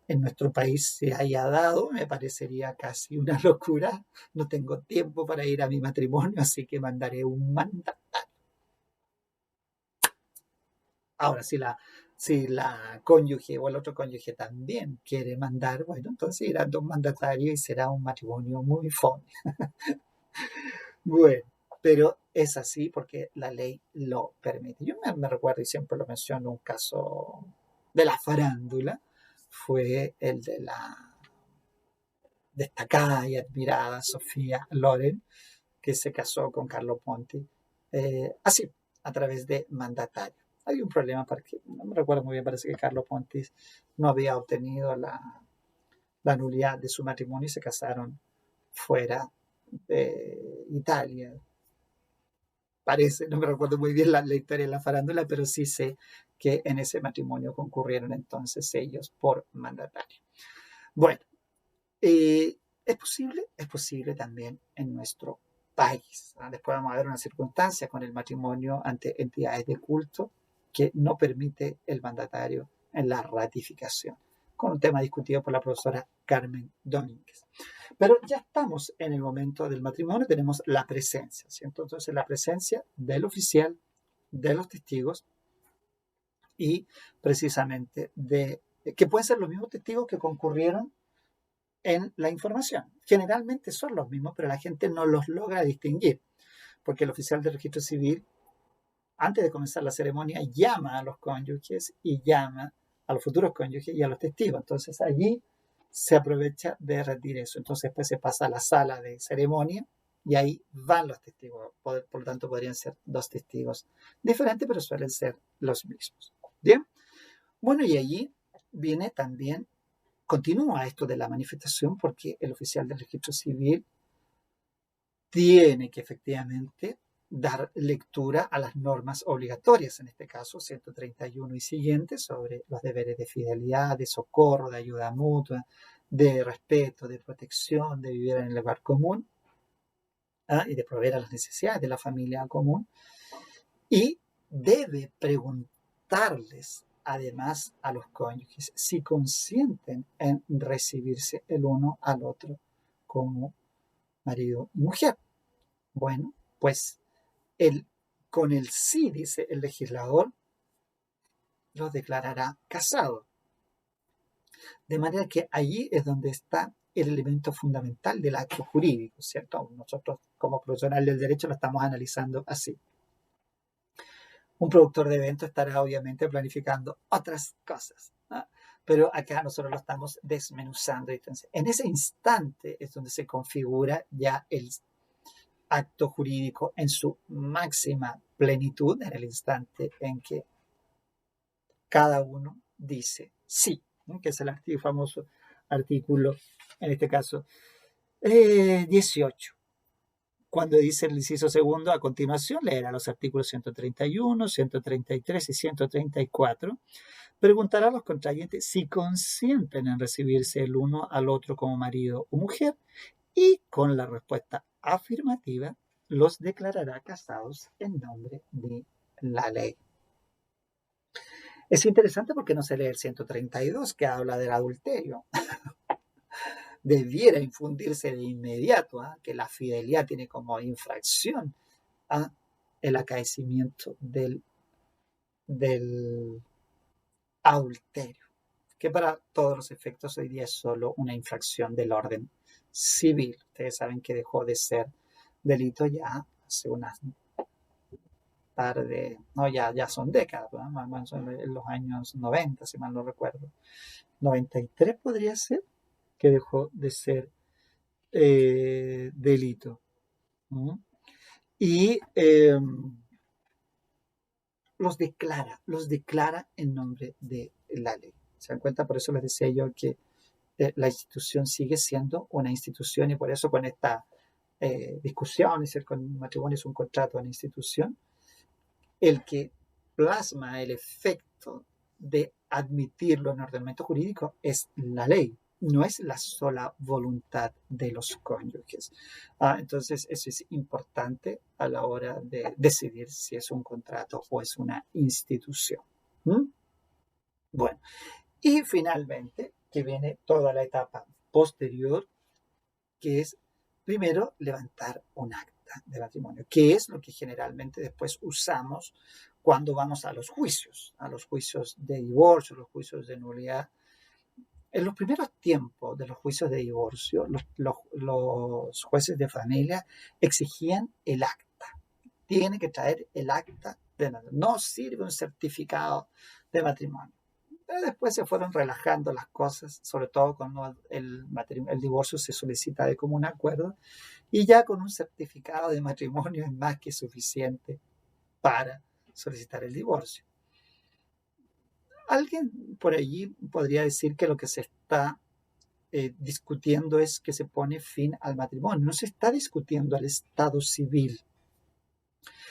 en nuestro país se haya dado, me parecería casi una locura. No tengo tiempo para ir a mi matrimonio, así que mandaré un mandatario. Ahora, si la cónyuge o el otro cónyuge también quiere mandar, bueno, entonces irán dos mandatarios y será un matrimonio muy fome. Bueno, pero es así porque la ley lo permite. Yo me recuerdo y siempre lo menciono, un caso de la farándula, fue el de la destacada y admirada Sofía Loren, que se casó con Carlo Ponti, así, a través de mandatario. Hay un problema porque, no me recuerdo muy bien, parece que Carlo Ponti no había obtenido la nulidad de su matrimonio y se casaron fuera de Italia. Parece, no me recuerdo muy bien la historia de la farándula, pero sí sé que en ese matrimonio concurrieron entonces ellos por mandatario. Bueno, es posible también en nuestro país. Después vamos a ver una circunstancia con el matrimonio ante entidades de culto que no permite el mandatario en la ratificación, con un tema discutido por la profesora Carmen Domínguez. Pero ya estamos en el momento del matrimonio, tenemos la presencia, ¿cierto? Entonces la presencia del oficial, de los testigos y precisamente que pueden ser los mismos testigos que concurrieron en la información. Generalmente son los mismos, pero la gente no los logra distinguir, porque el oficial de registro civil, antes de comenzar la ceremonia, llama a los cónyuges y llama a los futuros cónyuges y a los testigos. Entonces allí se aprovecha de retirar eso. Entonces después se pasa a la sala de ceremonia y ahí van los testigos. Por lo tanto, podrían ser dos testigos diferentes, pero suelen ser los mismos. Bien. Bueno, y allí viene también, continúa esto de la manifestación porque el oficial del registro civil tiene que efectivamente dar lectura a las normas obligatorias, en este caso 131 y siguientes, sobre los deberes de fidelidad, de socorro, de ayuda mutua, de respeto, de protección, de vivir en el lugar común, y de proveer a las necesidades de la familia común. Y debe preguntarles además a los cónyuges si consienten en recibirse el uno al otro como marido y mujer. Bueno, pues con el sí, dice el legislador, los declarará casados. De manera que allí es donde está el elemento fundamental del acto jurídico, ¿cierto? Nosotros como profesionales del derecho lo estamos analizando así. Un productor de eventos estará obviamente planificando otras cosas, ¿no? Pero acá nosotros lo estamos desmenuzando. Entonces, en ese instante es donde se configura ya el acto jurídico en su máxima plenitud, en el instante en que cada uno dice sí, ¿no? Que es el famoso artículo, en este caso, 18. Cuando dice el inciso segundo, a continuación leerá los artículos 131, 133 y 134. Preguntará a los contrayentes si consienten en recibirse el uno al otro como marido o mujer y con la respuesta afirmativa los declarará casados en nombre de la ley. Es interesante porque no se lee el 132 que habla del adulterio. Debiera infundirse de inmediato, que la fidelidad tiene como infracción el acaecimiento del adulterio, que para todos los efectos hoy día es solo una infracción del orden civil. Ustedes saben que dejó de ser delito ya hace unas tarde, no, ya son décadas, ¿no? Más en los años 90, si mal no recuerdo. 93 podría ser que dejó de ser delito. ¿Mm? Y los declara en nombre de la ley. ¿Se dan cuenta? Por eso les decía yo que la institución sigue siendo una institución y por eso con esta discusión, es decir, con un matrimonio es un contrato de una institución, el que plasma el efecto de admitirlo en el ordenamiento jurídico es la ley, no es la sola voluntad de los cónyuges. Entonces, eso es importante a la hora de decidir si es un contrato o es una institución. ¿Mm? Bueno, y finalmente, que viene toda la etapa posterior, que es primero levantar un acta de matrimonio, que es lo que generalmente después usamos cuando vamos a los juicios de divorcio, los juicios de nulidad. En los primeros tiempos de los juicios de divorcio, los jueces de familia exigían el acta. Tiene que traer el acta de matrimonio. No sirve un certificado de matrimonio. Pero después se fueron relajando las cosas, sobre todo cuando el divorcio se solicita de común acuerdo, y ya con un certificado de matrimonio es más que suficiente para solicitar el divorcio. Alguien por allí podría decir que lo que se está discutiendo es que se pone fin al matrimonio. No se está discutiendo al estado civil.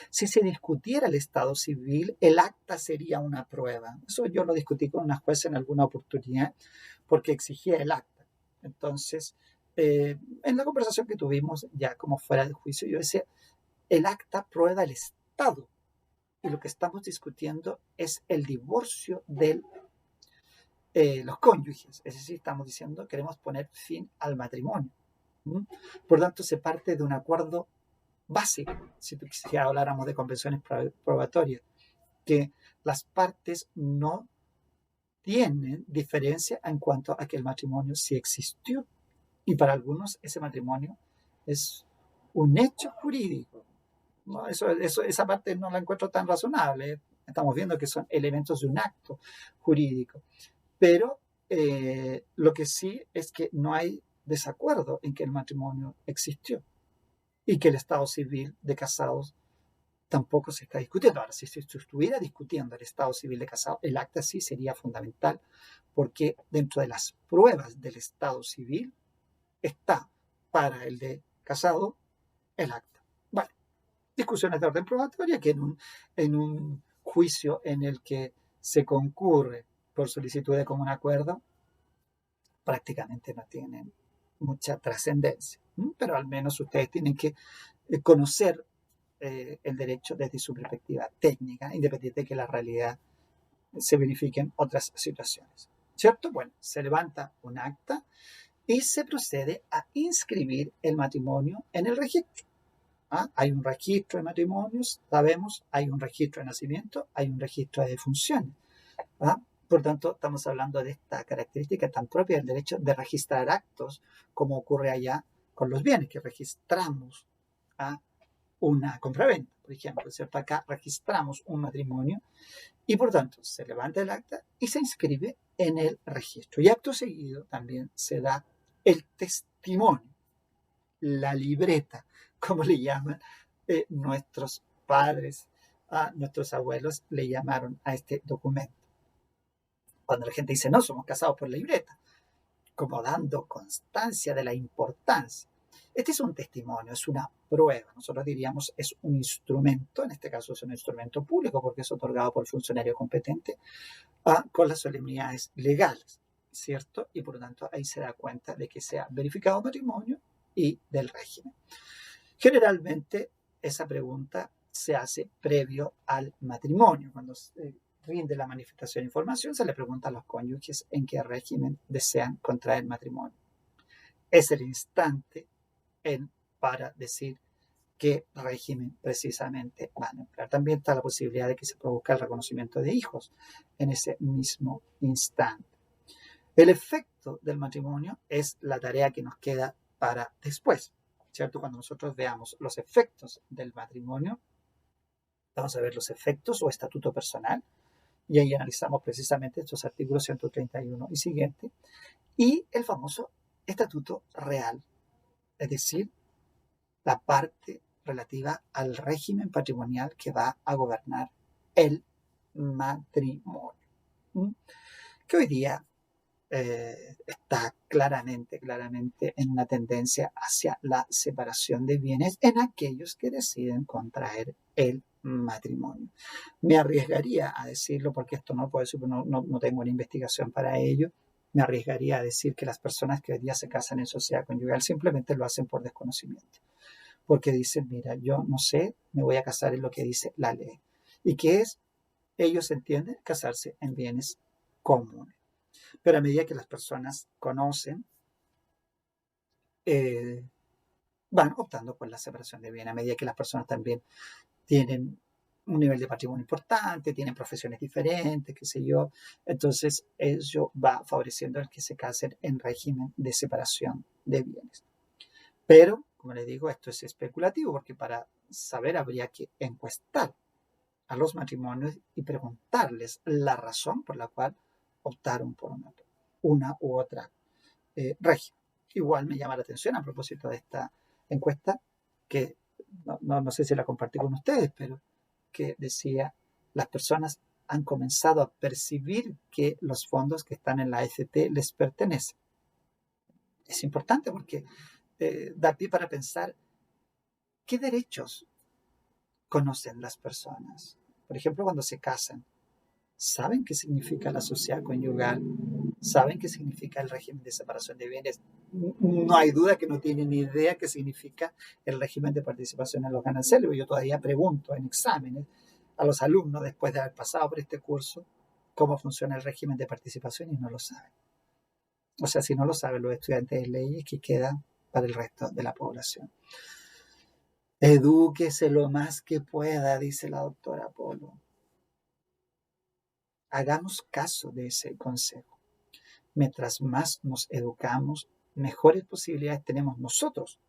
Si se discutiera el estado civil, el acta sería una prueba. Eso yo lo discutí con una jueza en alguna oportunidad porque exigía el acta. Entonces, en la conversación que tuvimos ya como fuera de juicio, yo decía, el acta prueba el estado y lo que estamos discutiendo es el divorcio de los cónyuges. Es decir, estamos diciendo, queremos poner fin al matrimonio. Por lo tanto, se parte de un acuerdo básico, si habláramos de convenciones probatorias, que las partes no tienen diferencia en cuanto a que el matrimonio sí existió. Y para algunos ese matrimonio es un hecho jurídico. ¿No? Esa parte no la encuentro tan razonable. Estamos viendo que son elementos de un acto jurídico. Pero lo que sí es que no hay desacuerdo en que el matrimonio existió y que el estado civil de casados tampoco se está discutiendo. Ahora, si se estuviera discutiendo el estado civil de casados, el acta sí sería fundamental, porque dentro de las pruebas del estado civil está para el de casado el acta. Vale, discusiones de orden probatoria que en un juicio en el que se concurre por solicitud de común acuerdo prácticamente no tienen mucha trascendencia, pero al menos ustedes tienen que conocer el derecho desde su perspectiva técnica, independiente de que la realidad se verifiquen otras situaciones. ¿Cierto? Bueno, se levanta un acta y se procede a inscribir el matrimonio en el registro. Hay un registro de matrimonios, sabemos, hay un registro de nacimiento, hay un registro de defunciones. Por tanto, estamos hablando de esta característica tan propia del derecho de registrar actos, como ocurre allá con los bienes, que registramos una compraventa, por ejemplo, ¿cierto? Acá registramos un matrimonio y por tanto se levanta el acta y se inscribe en el registro. Y acto seguido también se da el testimonio, la libreta, como le llaman nuestros padres, nuestros abuelos le llamaron a este documento. Cuando la gente dice, no, somos casados por libreta, como dando constancia de la importancia. Este es un testimonio, es una prueba. Nosotros diríamos es un instrumento, en este caso es un instrumento público porque es otorgado por el funcionario competente con las solemnidades legales, ¿cierto? Y por lo tanto ahí se da cuenta de que se ha verificado matrimonio y del régimen. Generalmente esa pregunta se hace previo al matrimonio. Cuando rinde la manifestación de información, se le pregunta a los cónyuges en qué régimen desean contraer matrimonio. Es el instante para decir qué régimen precisamente van a emplear. También está la posibilidad de que se produzca el reconocimiento de hijos en ese mismo instante. El efecto del matrimonio es la tarea que nos queda para después, ¿cierto? Cuando nosotros veamos los efectos del matrimonio, vamos a ver los efectos o estatuto personal, y ahí analizamos precisamente estos artículos 131 y siguiente, y el famoso estatuto real, es decir, la parte relativa al régimen patrimonial que va a gobernar el matrimonio, que hoy día está claramente en una tendencia hacia la separación de bienes en aquellos que deciden contraer el matrimonio. Me arriesgaría a decirlo, porque esto no puedo decir, no tengo una investigación para ello, me arriesgaría a decir que las personas que hoy día se casan en sociedad conyugal simplemente lo hacen por desconocimiento, porque dicen, mira, yo no sé, me voy a casar en lo que dice la ley. ¿Y qué es? Ellos entienden casarse en bienes comunes. Pero a medida que las personas conocen, van optando por la separación de bienes. A medida que las personas también tienen un nivel de patrimonio importante, tienen profesiones diferentes, qué sé yo, entonces eso va favoreciendo el que se casen en régimen de separación de bienes. Pero, como les digo, esto es especulativo, porque para saber habría que encuestar a los matrimonios y preguntarles la razón por la cual optaron por una u otra régimen. Igual me llama la atención a propósito de esta encuesta, que no sé si la compartí con ustedes, pero que decía, las personas han comenzado a percibir que los fondos que están en la AFP les pertenecen. Es importante porque da pie para pensar qué derechos conocen las personas. Por ejemplo, cuando se casan, ¿saben qué significa la sociedad conyugal? ¿Saben qué significa el régimen de separación de bienes? No hay duda que no tienen ni idea qué significa el régimen de participación en los ganancieros. Yo todavía pregunto en exámenes a los alumnos, después de haber pasado por este curso, cómo funciona el régimen de participación y no lo saben. O sea, si no lo saben los estudiantes de leyes, ¿qué queda para el resto de la población? Edúquese lo más que pueda, dice la doctora Polo. Hagamos caso de ese consejo. Mientras más nos educamos, mejores posibilidades tenemos nosotros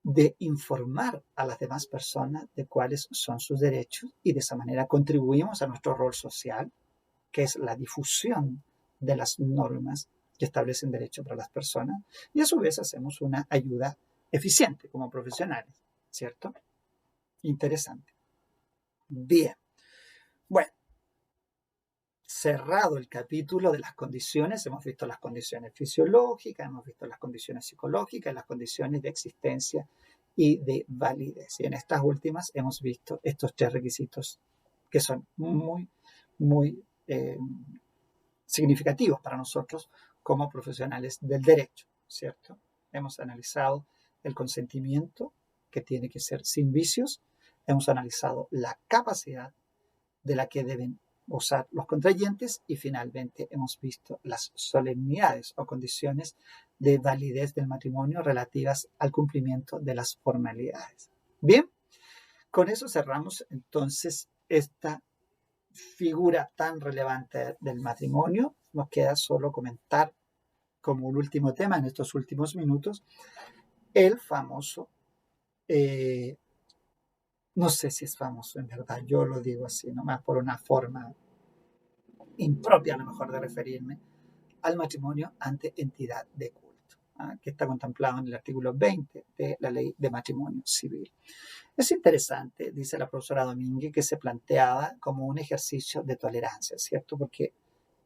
de informar a las demás personas de cuáles son sus derechos, y de esa manera contribuimos a nuestro rol social, que es la difusión de las normas que establecen derechos para las personas, y a su vez hacemos una ayuda eficiente como profesionales, ¿cierto? Interesante. Bien. Bueno, cerrado el capítulo de las condiciones, hemos visto las condiciones fisiológicas, hemos visto las condiciones psicológicas, las condiciones de existencia y de validez. Y en estas últimas hemos visto estos tres requisitos que son muy significativos para nosotros como profesionales del derecho, ¿cierto? Hemos analizado el consentimiento, que tiene que ser sin vicios. Hemos analizado la capacidad de la que deben usar los contrayentes, y finalmente hemos visto las solemnidades o condiciones de validez del matrimonio relativas al cumplimiento de las formalidades. Bien, con eso cerramos entonces esta figura tan relevante del matrimonio. Nos queda solo comentar como un último tema en estos últimos minutos el famoso, no sé si es famoso en verdad, yo lo digo así, nomás por una forma impropia a lo mejor de referirme, al matrimonio ante entidad de culto, que está contemplado en el artículo 20 de la Ley de Matrimonio Civil. Es interesante, dice la profesora Domínguez, que se planteaba como un ejercicio de tolerancia, ¿cierto? Porque,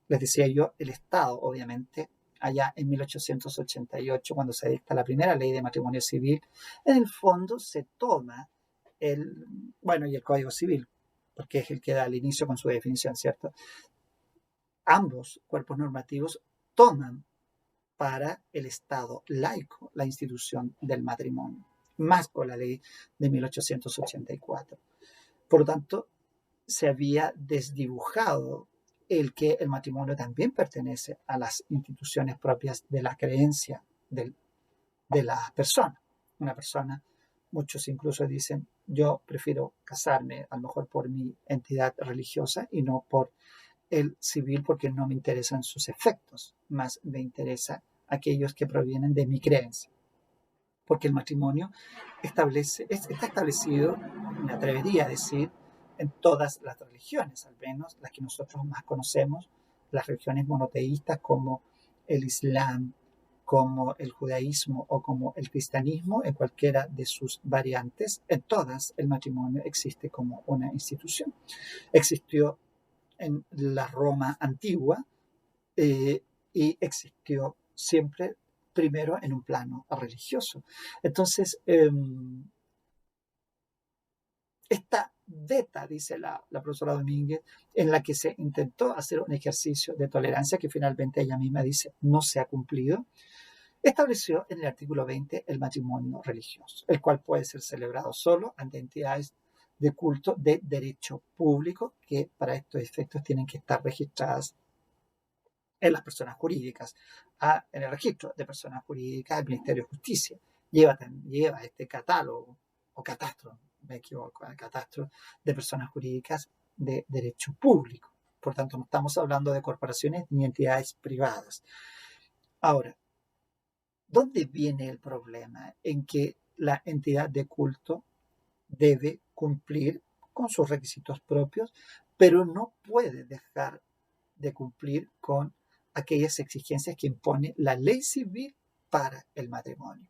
les decía yo, el Estado, obviamente, allá en 1888, cuando se dicta la primera Ley de Matrimonio Civil, en el fondo se toma y el Código Civil, porque es el que da el inicio con su definición, ¿cierto? Ambos cuerpos normativos toman para el Estado laico la institución del matrimonio, más con la ley de 1884. Por lo tanto, se había desdibujado el que el matrimonio también pertenece a las instituciones propias de la creencia de la persona. Una persona muchos incluso dicen, yo prefiero casarme a lo mejor por mi entidad religiosa y no por el civil porque no me interesan sus efectos, más me interesa aquellos que provienen de mi creencia. Porque el matrimonio está establecido, me atrevería a decir, en todas las religiones, al menos las que nosotros más conocemos, las religiones monoteístas como el Islam, como el judaísmo o como el cristianismo, en cualquiera de sus variantes, en todas el matrimonio existe como una institución. Existió en la Roma antigua y existió siempre primero en un plano religioso. Entonces, esta beta, dice la profesora Domínguez, en la que se intentó hacer un ejercicio de tolerancia que finalmente ella misma dice no se ha cumplido, estableció en el artículo 20 el matrimonio religioso, el cual puede ser celebrado solo ante entidades de culto de derecho público que para estos efectos tienen que estar registradas en las personas jurídicas, en el registro de personas jurídicas del Ministerio de Justicia. Lleva este catálogo o catastro, me equivoco, el catastro de personas jurídicas de derecho público. Por tanto, no estamos hablando de corporaciones ni entidades privadas. Ahora, ¿dónde viene el problema? En que la entidad de culto debe cumplir con sus requisitos propios, pero no puede dejar de cumplir con aquellas exigencias que impone la ley civil para el matrimonio.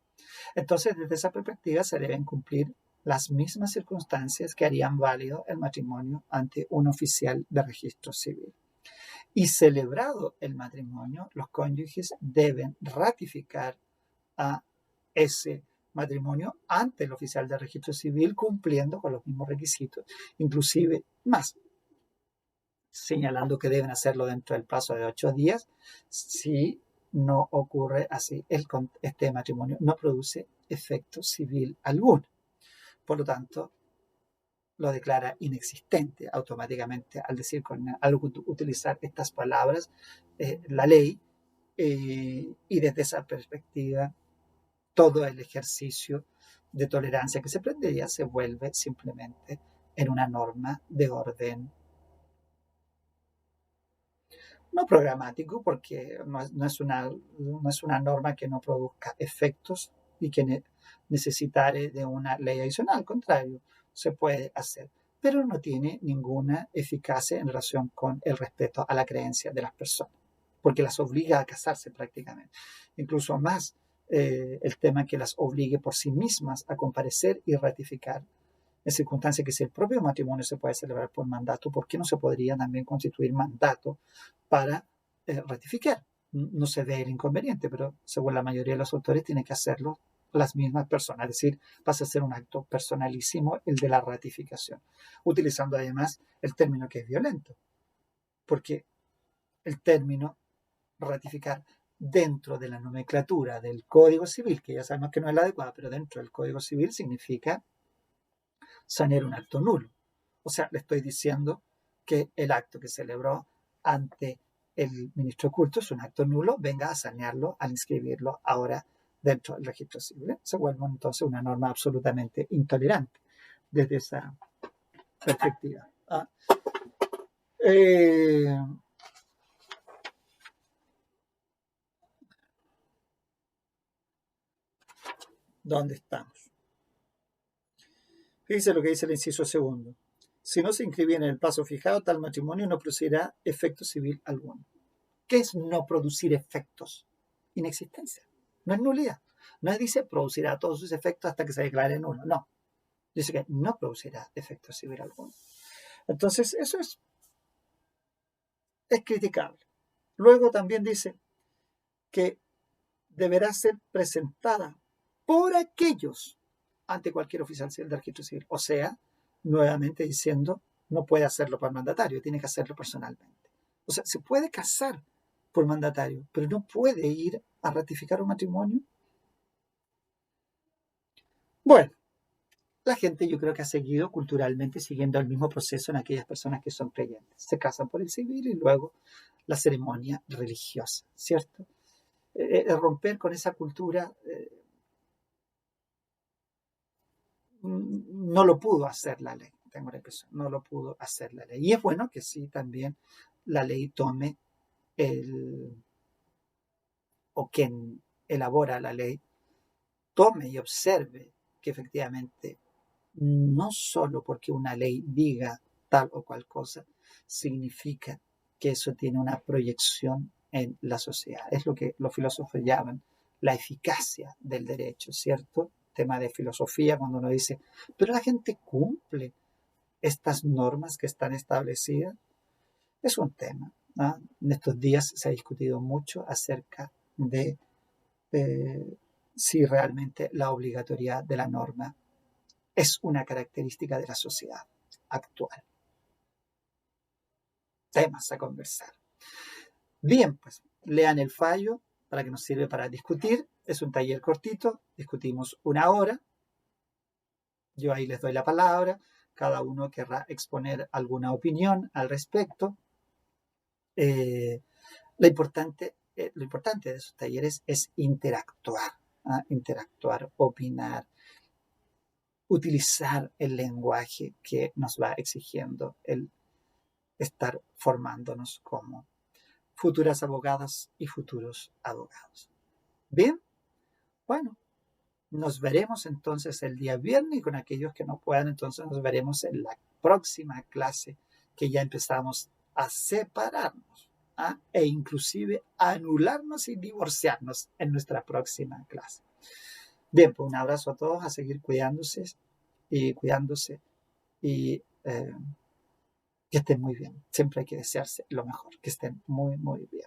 Entonces, desde esa perspectiva, se deben cumplir las mismas circunstancias que harían válido el matrimonio ante un oficial de registro civil. Y celebrado el matrimonio, los cónyuges deben ratificar a ese matrimonio ante el oficial de registro civil cumpliendo con los mismos requisitos, inclusive más, señalando que deben hacerlo dentro del plazo de 8 días. Si no ocurre así, este matrimonio no produce efecto civil alguno. Por lo tanto, lo declara inexistente automáticamente al utilizar estas palabras, la ley, y desde esa perspectiva, todo el ejercicio de tolerancia que se prendería se vuelve simplemente en una norma de orden no programático, porque no es una norma que no produzca efectos y que necesitare de una ley adicional. Al contrario, se puede hacer, pero no tiene ninguna eficacia en relación con el respeto a la creencia de las personas, porque las obliga a casarse prácticamente. Incluso más, el tema que las obligue por sí mismas a comparecer y ratificar. En circunstancias que si el propio matrimonio se puede celebrar por mandato, ¿por qué no se podría también constituir mandato para ratificar? No se ve el inconveniente, pero según la mayoría de los autores tienen que hacerlo las mismas personas, es decir, pasa a ser un acto personalísimo el de la ratificación, utilizando además el término que es violento, porque el término ratificar dentro de la nomenclatura del Código Civil, que ya sabemos que no es la adecuada, pero dentro del Código Civil significa sanear un acto nulo. O sea, le estoy diciendo que el acto que celebró ante el ministro de culto es un acto nulo, venga a sanearlo al inscribirlo ahora dentro del registro civil. Se vuelve entonces una norma absolutamente intolerante desde esa perspectiva. ¿Dónde estamos? Fíjese lo que dice el inciso segundo. Si no se inscribe en el plazo fijado, tal matrimonio no producirá efecto civil alguno. ¿Qué es no producir efectos? Inexistencia. No es nulidad. No dice producirá todos sus efectos hasta que se declare nulo. No. Dice que no producirá efecto civil alguno. Entonces, eso es criticable. Luego también dice que deberá ser presentada por aquellos ante cualquier oficial del registro civil. O sea, nuevamente diciendo, no puede hacerlo por mandatario, tiene que hacerlo personalmente. O sea, se puede casar por mandatario, pero no puede ir a ratificar un matrimonio. Bueno, la gente yo creo que ha seguido culturalmente siguiendo el mismo proceso en aquellas personas que son creyentes. Se casan por el civil y luego la ceremonia religiosa, ¿cierto? Romper con esa cultura no lo pudo hacer la ley, tengo la impresión, no lo pudo hacer la ley. Y es bueno que sí también la ley tome o quien elabora la ley tome y observe que efectivamente no solo porque una ley diga tal o cual cosa, significa que eso tiene una proyección en la sociedad. Es lo que los filósofos llaman la eficacia del derecho, ¿cierto? Tema de filosofía, cuando uno dice, pero la gente cumple estas normas que están establecidas, es un tema, ¿no? En estos días se ha discutido mucho acerca de si realmente la obligatoriedad de la norma es una característica de la sociedad actual. Temas a conversar. Bien, pues lean el fallo para que nos sirve para discutir. Es un taller cortito, discutimos 1 hora. Yo ahí les doy la palabra. Cada uno querrá exponer alguna opinión al respecto. Lo importante de esos talleres es interactuar, interactuar, opinar, utilizar el lenguaje que nos va exigiendo el estar formándonos como futuras abogadas y futuros abogados. Bien, bueno, nos veremos entonces el día viernes y con aquellos que no puedan, entonces nos veremos en la próxima clase que ya empezamos a separarnos e inclusive a anularnos y divorciarnos en nuestra próxima clase. Bien, pues un abrazo a todos, a seguir cuidándose y que estén muy bien. Siempre hay que desearse lo mejor, que estén muy, muy bien.